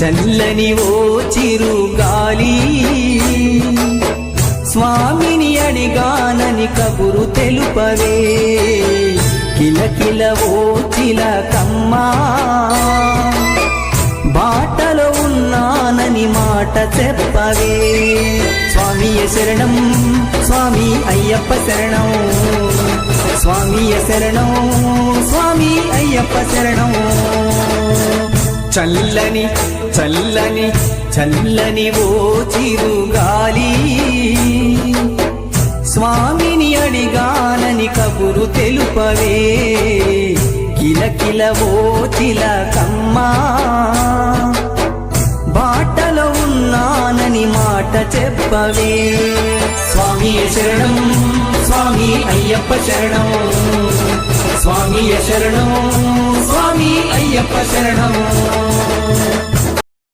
చల్లని ఓ చిరుగాలి స్వామిని అడిగానని కబురు తెలుపవే కిలకిల ఓ చిలకమ్మా బాటలో ఉన్నానని మాట చెప్పవే స్వామియ శరణం స్వామి అయ్యప్ప శరణం స్వామియ శరణం స్వామి అయ్యప్ప శరణం చల్లని చల్లని చల్లని ఓ చిరుగాలి స్వామిని అడిగానని కబురు తెలుపవే కిలకిల ఓ చిలకమ్మా బాటలో ఉన్నానని మాట చెప్పవే స్వామియ శరణం స్వామి అయ్యప్ప శరణం స్వామియ శరణం స్వామి అయ్యప్ప శరణం